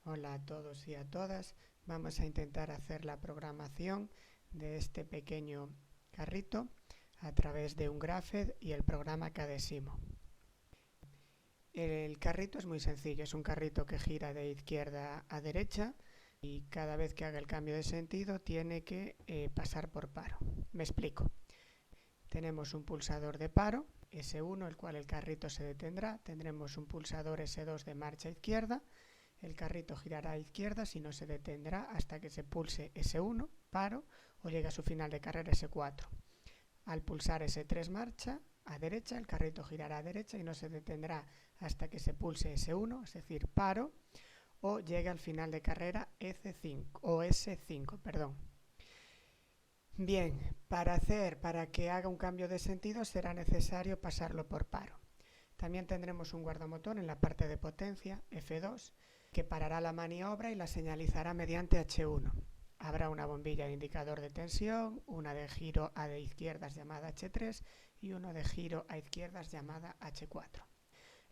Hola a todos y a todas. Vamos a intentar hacer la programación de este pequeño carrito a través de un Graphed y el programa Cadesimo. El carrito es muy sencillo, es un carrito que gira de izquierda a derecha y cada vez que haga el cambio de sentido tiene que pasar por paro. Me explico. Tenemos un pulsador de paro, S1, el cual el carrito se detendrá. Tendremos un pulsador S2 de marcha izquierda. El carrito girará a izquierda si no se detendrá hasta que se pulse S1, paro, o llegue a su final de carrera S4. Al pulsar S3 marcha a derecha, el carrito girará a derecha y no se detendrá hasta que se pulse S1, es decir, paro, o llegue al final de carrera S5, perdón. Bien, para que haga un cambio de sentido será necesario pasarlo por paro. También tendremos un guardamotor en la parte de potencia, F2, que parará la maniobra y la señalizará mediante H1. Habrá una bombilla de indicador de tensión, una de giro a de izquierdas llamada H3 y uno de giro a izquierdas llamada H4.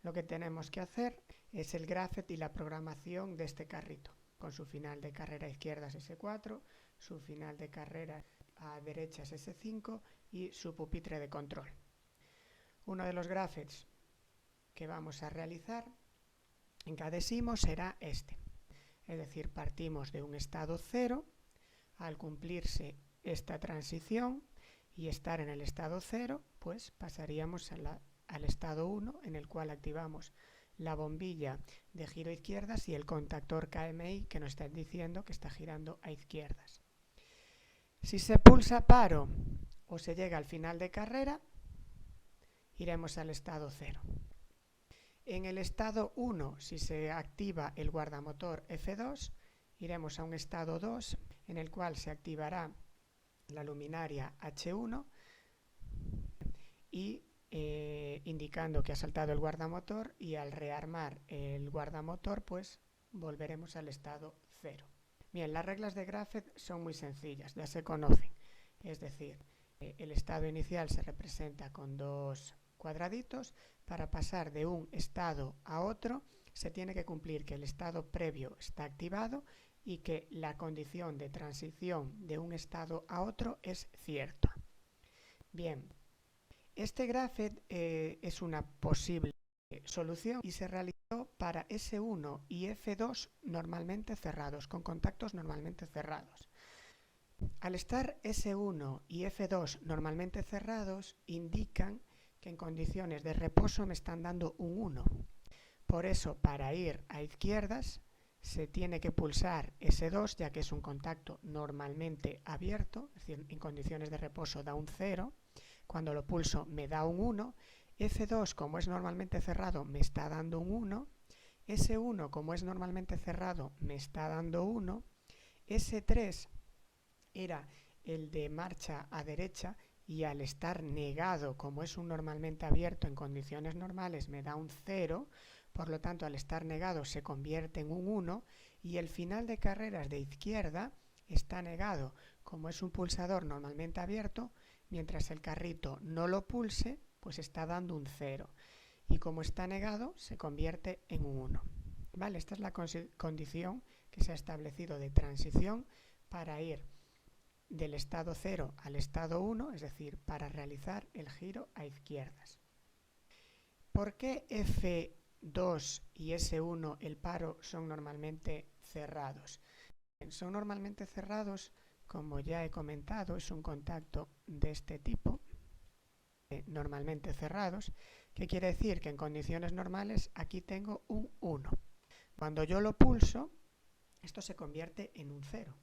Lo que tenemos que hacer es el Graphed y la programación de este carrito, con su final de carrera a izquierdas S4, su final de carrera a derechas S5 y su pupitre de control. Uno de los Grapheds que vamos a realizar en Cadesimo será este. Es decir, partimos de un estado 0, al cumplirse esta transición y estar en el estado 0, pues pasaríamos al estado 1, en el cual activamos la bombilla de giro a izquierdas y el contactor KMI que nos está diciendo que está girando a izquierdas. Si se pulsa paro o se llega al final de carrera, iremos al estado 0. En el estado 1, si se activa el guardamotor F2, iremos a un estado 2, en el cual se activará la luminaria H1 y indicando que ha saltado el guardamotor, y al rearmar el guardamotor pues volveremos al estado 0. Bien, las reglas de Graphed son muy sencillas, ya se conocen. Es decir, el estado inicial se representa con dos cuadraditos. Para pasar de un estado a otro se tiene que cumplir que el estado previo está activado y que la condición de transición de un estado a otro es cierta. Bien, este Graphed es una posible solución y se realizó para S1 y F2 normalmente cerrados, con contactos normalmente cerrados. Al estar S1 y F2 normalmente cerrados, indican que en condiciones de reposo me están dando un 1. Por eso, para ir a izquierdas, se tiene que pulsar S2, ya que es un contacto normalmente abierto, es decir, en condiciones de reposo da un 0. Cuando lo pulso me da un 1. F2, como es normalmente cerrado, me está dando un 1. S1, como es normalmente cerrado, me está dando 1. S3 era el de marcha a derecha y al estar negado, como es un normalmente abierto en condiciones normales, me da un 0. Por lo tanto, al estar negado se convierte en un 1. Y el final de carreras de izquierda está negado, como es un pulsador normalmente abierto, mientras el carrito no lo pulse, pues está dando un 0. Y como está negado, se convierte en un 1. ¿Vale? Esta es la condición que se ha establecido de transición para ir del estado 0 al estado 1, es decir, para realizar el giro a izquierdas. ¿Por qué F2 y S1, el paro, son normalmente cerrados? Son normalmente cerrados, como ya he comentado, es un contacto de este tipo, normalmente cerrados, que quiere decir que en condiciones normales aquí tengo un 1. Cuando yo lo pulso, esto se convierte en un 0.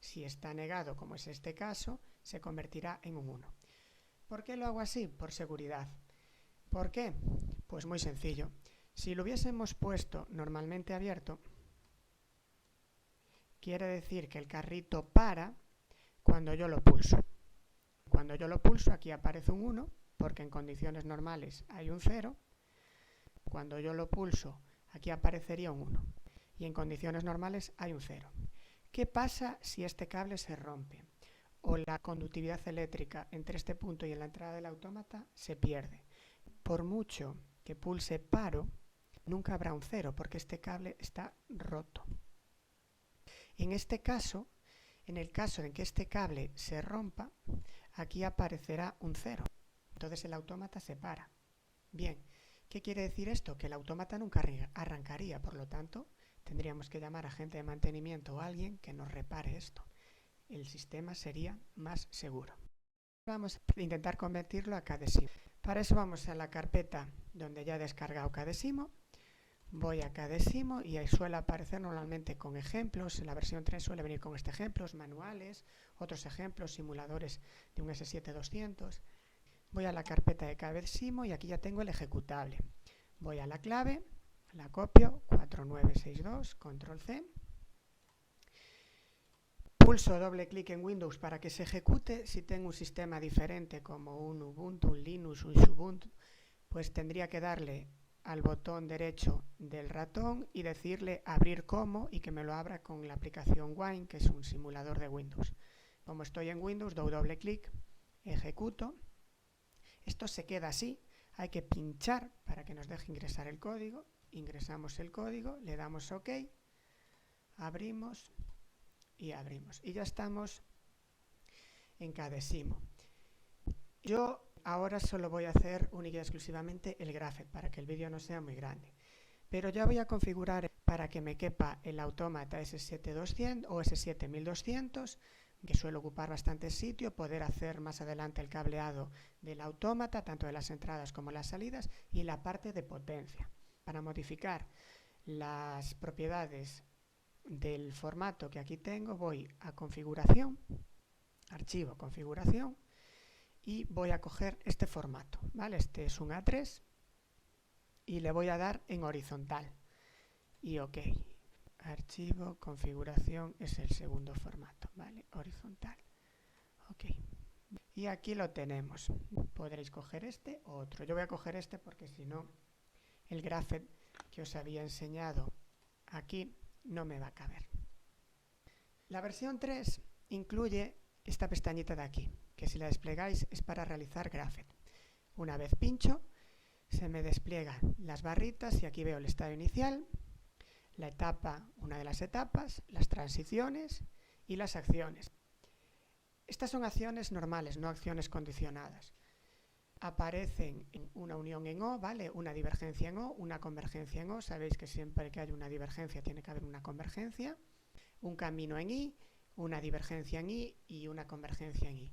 Si está negado, como es este caso, se convertirá en un 1. ¿Por qué lo hago así? Por seguridad. ¿Por qué? Pues muy sencillo. Si lo hubiésemos puesto normalmente abierto, quiere decir que el carrito para cuando yo lo pulso. Cuando yo lo pulso, aquí aparece un 1, porque en condiciones normales hay un 0. Cuando yo lo pulso, aquí aparecería un 1. Y en condiciones normales hay un 0. ¿Qué pasa si este cable se rompe? O la conductividad eléctrica entre este punto y en la entrada del autómata se pierde. Por mucho que pulse paro, nunca habrá un 0 porque este cable está roto. En este caso, en el caso en que este cable se rompa, aquí aparecerá un 0. Entonces el autómata se para. Bien, ¿qué quiere decir esto? Que el autómata nunca arrancaría, por lo tanto, tendríamos que llamar a gente de mantenimiento o a alguien que nos repare esto. El sistema sería más seguro. Vamos a intentar convertirlo a Cadesimo. Para eso vamos a la carpeta donde ya he descargado Cadesimo. Voy a Cadesimo y ahí suele aparecer normalmente con ejemplos. En la versión 3 suele venir con ejemplos, manuales, otros ejemplos, simuladores de un S7200. Voy a la carpeta de Cadesimo y aquí ya tengo el ejecutable. Voy a la clave, la copio, 4962, control C. Pulso doble clic en Windows para que se ejecute. Si tengo un sistema diferente como un Ubuntu, un Linux, un Ubuntu, pues tendría que darle al botón derecho del ratón y decirle abrir como y que me lo abra con la aplicación Wine, que es un simulador de Windows. Como estoy en Windows, doy doble clic, ejecuto. Esto se queda así, hay que pinchar para que nos deje ingresar el código. Ingresamos el código, le damos OK, abrimos y abrimos. Y ya estamos en Cadesimo. Yo ahora solo voy a hacer única y exclusivamente el Graphed para que el vídeo no sea muy grande. Pero ya voy a configurar para que me quepa el autómata S7200 o S7200, que suele ocupar bastante sitio, poder hacer más adelante el cableado del autómata, tanto de las entradas como las salidas, y la parte de potencia. Para modificar las propiedades del formato que aquí tengo, voy a configuración, archivo, configuración, y voy a coger este formato, ¿vale? Este es un A3 y le voy a dar en horizontal y OK. Archivo, configuración, es el segundo formato, ¿vale? Horizontal. OK. Y aquí lo tenemos. Podréis coger este o otro. Yo voy a coger este porque si no, el Graphed que os había enseñado aquí no me va a caber. La versión 3 incluye esta pestañita de aquí, que si la desplegáis es para realizar Graphed. Una vez pincho, se me despliegan las barritas y aquí veo el estado inicial, la etapa, una de las etapas, las transiciones y las acciones. Estas son acciones normales, no acciones condicionadas. Aparecen en una unión en O, ¿vale? Una divergencia en O, una convergencia en O. Sabéis que siempre que hay una divergencia tiene que haber una convergencia. Un camino en I, una divergencia en I y una convergencia en I.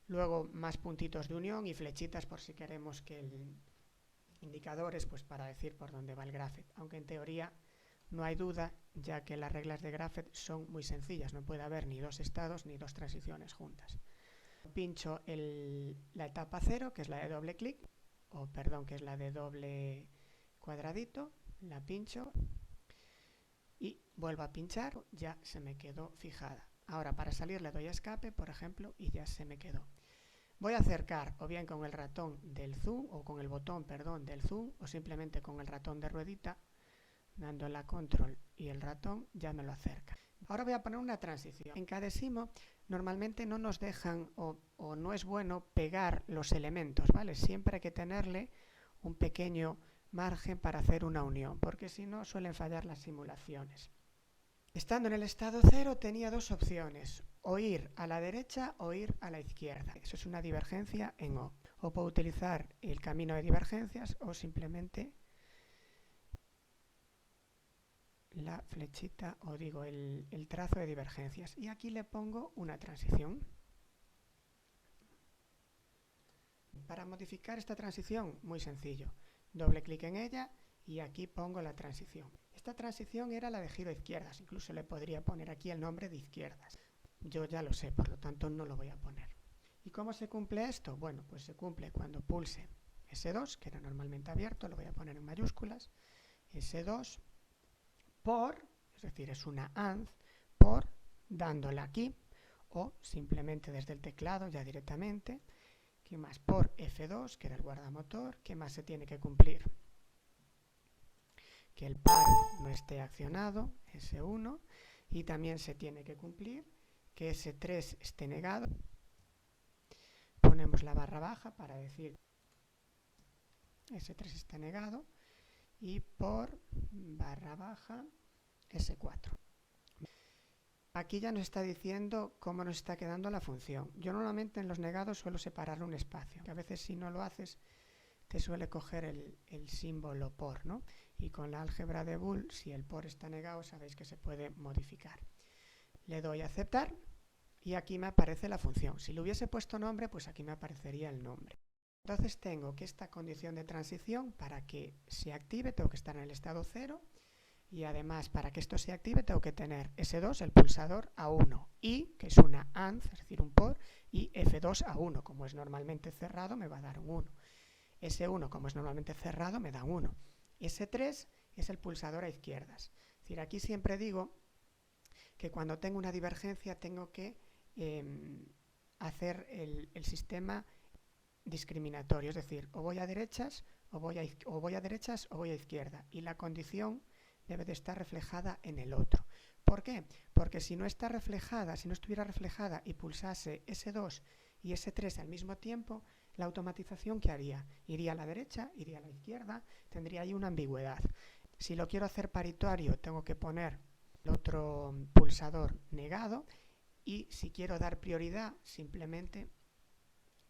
Luego más puntitos de unión y flechitas por si queremos que el indicadores, pues para decir por dónde va el Graphed. Aunque en teoría no hay duda, ya que las reglas de Graphed son muy sencillas. No puede haber ni dos estados ni dos transiciones juntas. Pincho la etapa 0, que es la de doble clic, o perdón, que es la de doble cuadradito. La pincho y vuelvo a pinchar, ya se me quedó fijada. Ahora para salir le doy a escape, por ejemplo, y ya se me quedó. Voy a acercar o bien con el ratón del zoom o con el botón, perdón, del zoom o simplemente con el ratón de ruedita, dando la control y el ratón ya me lo acerca. Ahora voy a poner una transición. En Cadesimo normalmente no nos dejan o no es bueno pegar los elementos, ¿vale? Siempre hay que tenerle un pequeño margen para hacer una unión, porque si no suelen fallar las simulaciones. Estando en el estado 0 tenía dos opciones, o ir a la derecha o ir a la izquierda. Eso es una divergencia en O. O puedo utilizar el camino de divergencias o simplemente la flechita o digo el trazo de divergencias. Y aquí le pongo una transición. Para modificar esta transición, muy sencillo. Doble clic en ella y aquí pongo la transición. Esta transición era la de giro a izquierdas, incluso le podría poner aquí el nombre de izquierdas. Yo ya lo sé, por lo tanto no lo voy a poner. ¿Y cómo se cumple esto? Bueno, pues se cumple cuando pulse S2, que era normalmente abierto, lo voy a poner en mayúsculas, S2 por, es decir, es una AND, por dándole aquí, o simplemente desde el teclado ya directamente. ¿Qué más? Por F2, que era el guardamotor. ¿Qué más se tiene que cumplir? Que el par no esté accionado, S1, y también se tiene que cumplir que S3 esté negado. Ponemos la barra baja para decir S3 está negado y por // S4. Aquí ya nos está diciendo cómo nos está quedando la función. Yo normalmente en los negados suelo separar un espacio, que a veces si no lo haces te suele coger el símbolo por, ¿no? Y con la álgebra de Boole, si el por está negado, sabéis que se puede modificar. Le doy a aceptar y aquí me aparece la función. Si le hubiese puesto nombre, pues aquí me aparecería el nombre. Entonces tengo que esta condición de transición, para que se active, tengo que estar en el estado 0. Y además, para que esto se active, tengo que tener S2, el pulsador, a 1. Y, que es una AND, es decir, un por, y F2 a 1. Como es normalmente cerrado, me va a dar un 1. S1, como es normalmente cerrado, me da 1. S3 es el pulsador a izquierdas. Es decir, aquí siempre digo que cuando tengo una divergencia tengo que hacer el sistema discriminatorio. Es decir, o voy a derechas o voy a izquierda. Y la condición debe de estar reflejada en el otro. ¿Por qué? Porque si no está reflejada, si no estuviera reflejada y pulsase S2 y S3 al mismo tiempo, la automatización, ¿qué haría? Iría a la derecha, iría a la izquierda, tendría ahí una ambigüedad. Si lo quiero hacer paritario, tengo que poner el otro pulsador negado, y si quiero dar prioridad, simplemente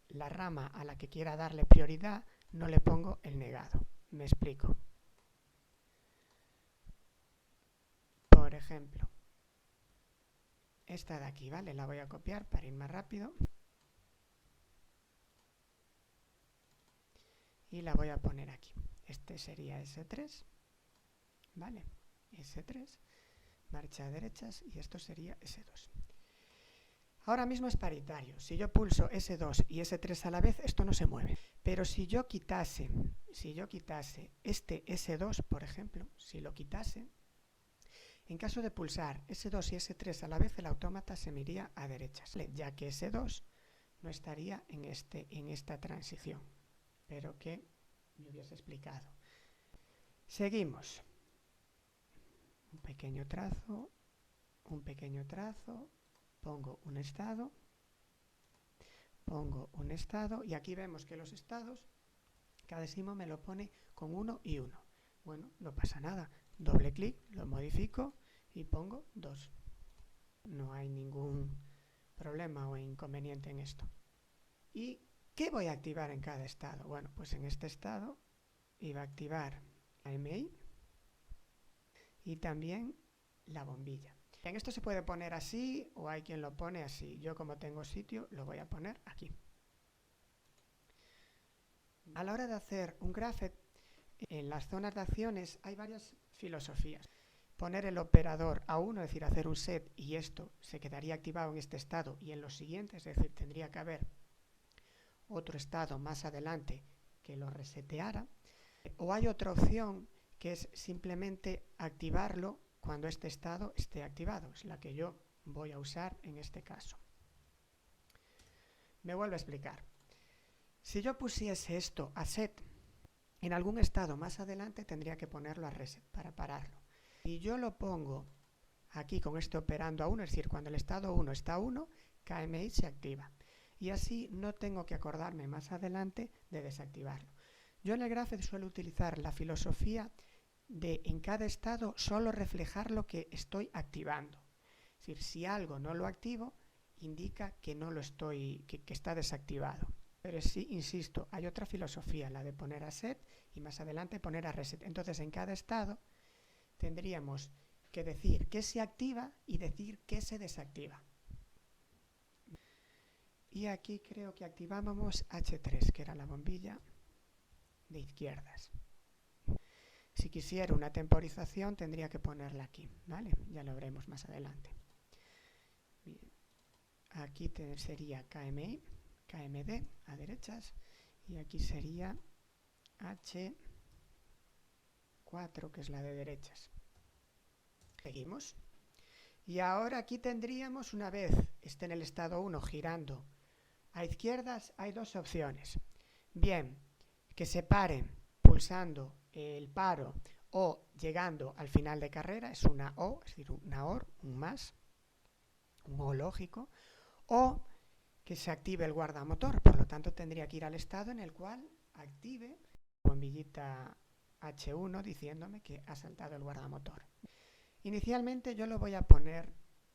la rama a la que quiera darle prioridad no le pongo el negado. Me explico. Por ejemplo, esta de aquí, ¿vale? La voy a copiar para ir más rápido. Y la voy a poner aquí. Este sería S3, ¿vale? S3, marcha a derechas, y esto sería S2. Ahora mismo es paritario. Si yo pulso S2 y S3 a la vez, esto no se mueve. Pero si yo quitase este S2, por ejemplo, si lo quitase, en caso de pulsar S2 y S3 a la vez, el autómata se me iría a derechas, ya que S2 no estaría en esta transición, pero que me hubiese explicado. Seguimos. Un pequeño trazo, pongo un estado, y aquí vemos que los estados, cada signo me lo pone con 1 y 1. Bueno, no pasa nada. Doble clic, lo modifico y pongo 2. No hay ningún problema o inconveniente en esto. ¿Y qué voy a activar en cada estado? Bueno, pues en este estado iba a activar la MI y también la bombilla. En esto se puede poner así o hay quien lo pone así. Yo, como tengo sitio, lo voy a poner aquí. A la hora de hacer un graphed, en las zonas de acciones hay varias filosofías. Poner el operador a 1, es decir, hacer un set, y esto se quedaría activado en este estado y en los siguientes, es decir, tendría que haber otro estado más adelante que lo reseteara. O hay otra opción que es simplemente activarlo cuando este estado esté activado. Es la que yo voy a usar en este caso. Me vuelvo a explicar. Si yo pusiese esto a set, en algún estado más adelante tendría que ponerlo a reset para pararlo. Y yo lo pongo aquí con este operando a 1, es decir, cuando el estado 1 está a 1, KMI se activa. Y así no tengo que acordarme más adelante de desactivarlo. Yo en el graphed suelo utilizar la filosofía de en cada estado solo reflejar lo que estoy activando. Es decir, si algo no lo activo, indica que no lo estoy, que está desactivado. Pero sí, insisto, hay otra filosofía, la de poner a set y más adelante poner a reset. Entonces, en cada estado tendríamos que decir qué se activa y decir qué se desactiva. Y aquí creo que activábamos H3, que era la bombilla de izquierdas. Si quisiera una temporización, tendría que ponerla aquí, ¿vale? Ya lo veremos más adelante. Bien. Aquí sería KMI, KMD a derechas, y aquí sería H4, que es la de derechas. Seguimos. Y ahora aquí tendríamos, una vez esté en el estado 1 girando a izquierdas, hay dos opciones. Bien, que se pare pulsando el paro o llegando al final de carrera, es una O, es decir, una OR, un más, un O lógico, o que se active el guardamotor. Por lo tanto, tendría que ir al estado en el cual active la bombillita H1 diciéndome que ha saltado el guardamotor. Inicialmente yo lo voy a poner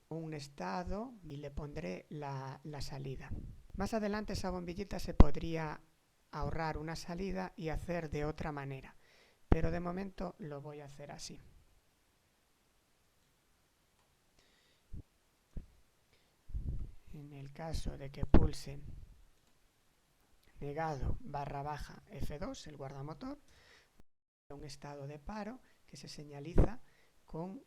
un estado y le pondré la salida. Más adelante esa bombillita se podría ahorrar una salida y hacer de otra manera, pero de momento lo voy a hacer así. En el caso de que pulse negado /baja F2, el guardamotor, un estado de paro que se señaliza con,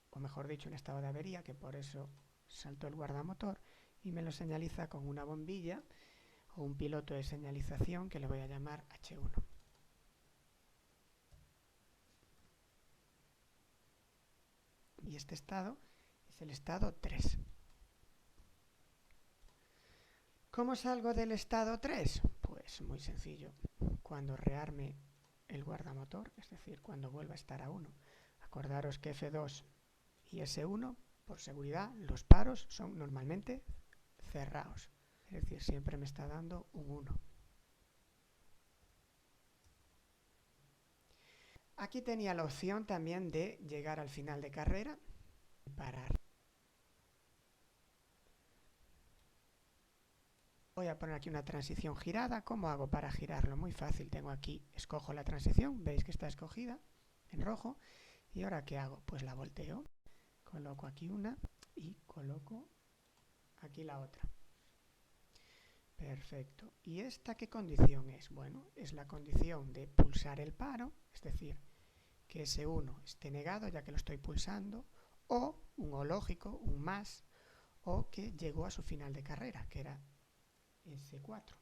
o mejor dicho, un estado de avería, que por eso saltó el guardamotor, y me lo señaliza con una bombilla o un piloto de señalización que le voy a llamar H1. Y este estado es el estado 3. ¿Cómo salgo del estado 3? Pues muy sencillo. Cuando rearme el guardamotor, es decir, cuando vuelva a estar a 1. Acordaros que F2 y S1, por seguridad, los paros son normalmente cerrados. Es decir, siempre me está dando un 1. Aquí tenía la opción también de llegar al final de carrera y parar. Voy a poner aquí una transición girada. ¿Cómo hago para girarlo? Muy fácil. Tengo aquí, escojo la transición. Veis que está escogida en rojo. ¿Y ahora qué hago? Pues la volteo. Coloco aquí una y coloco aquí la otra. Perfecto. ¿Y esta qué condición es? Bueno, es la condición de pulsar el paro, es decir, que S1 esté negado ya que lo estoy pulsando, o un O lógico, un más, o que llegó a su final de carrera, que era S4.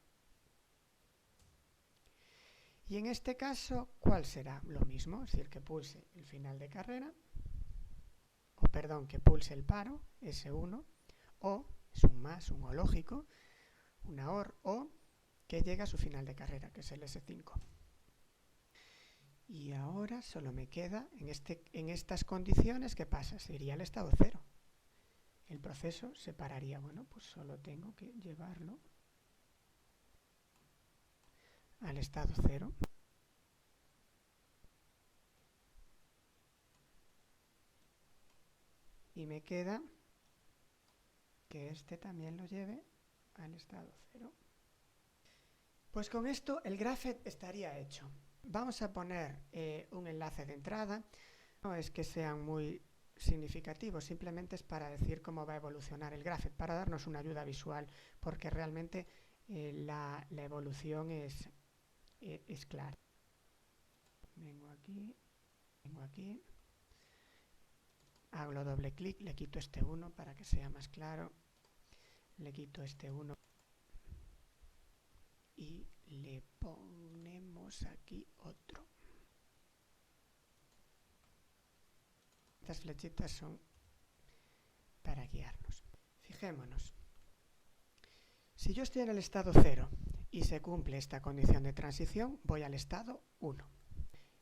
Y en este caso, ¿cuál será? Lo mismo, es decir, que pulse el final de carrera, o perdón, que pulse el paro, S1, o es un más, un O lógico, una OR, o que llega a su final de carrera, que es el S5. Y ahora solo me queda, en estas condiciones, ¿qué pasa? Sería el estado 0. El proceso se pararía. Bueno, pues solo tengo que llevarlo al estado 0. Y me queda que este también lo lleve al estado 0. Pues con esto el graphet estaría hecho. Vamos a poner un enlace de entrada. No es que sean muy significativos, simplemente es para decir cómo va a evolucionar el graphet, para darnos una ayuda visual, porque realmente la evolución es clara. Vengo aquí, hago doble clic, le quito este 1 para que sea más claro, le quito este 1 y le ponemos aquí otro. Estas flechitas son para guiarnos. Fijémonos. Si yo estoy en el estado 0 y se cumple esta condición de transición, voy al estado 1.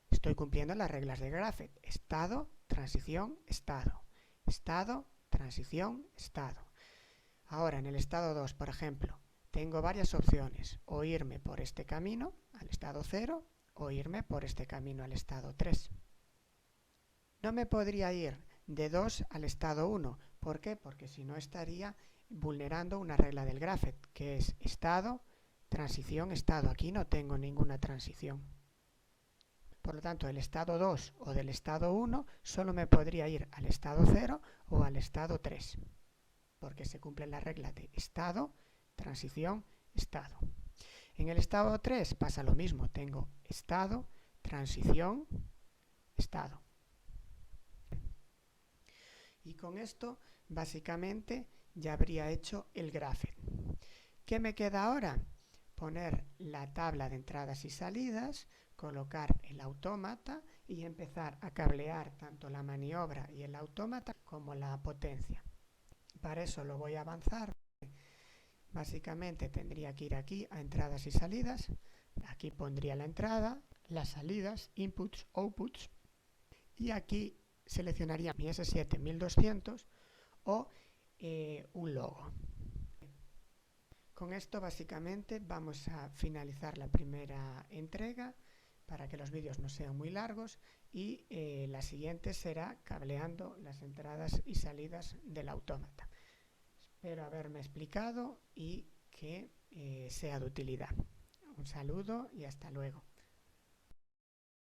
Estoy cumpliendo las reglas de graphet. Estado, transición, estado. Estado, transición, estado. Ahora, en el estado 2, por ejemplo, tengo varias opciones. O irme por este camino al estado 0 o irme por este camino al estado 3. No me podría ir de 2 al estado 1. ¿Por qué? Porque si no estaría vulnerando una regla del graphet, que es estado, transición, estado. Aquí no tengo ninguna transición. Por lo tanto, del estado 2 o del estado 1 solo me podría ir al estado 0 o al estado 3, porque se cumplen las reglas de estado, transición, estado. En el estado 3 pasa lo mismo. Tengo estado, transición, estado. Y con esto, básicamente, ya habría hecho el graphet. ¿Qué me queda ahora? Poner la tabla de entradas y salidas, colocar el autómata y empezar a cablear tanto la maniobra y el autómata como la potencia. Para eso lo voy a avanzar. Básicamente tendría que ir aquí a entradas y salidas. Aquí pondría la entrada, las salidas, inputs, outputs. Y aquí seleccionaría mi S7 1200 o un logo. Con esto básicamente vamos a finalizar la primera entrega. para que los vídeos no sean muy largos, y la siguiente será cableando las entradas y salidas del autómata. Espero haberme explicado y que sea de utilidad. Un saludo y hasta luego.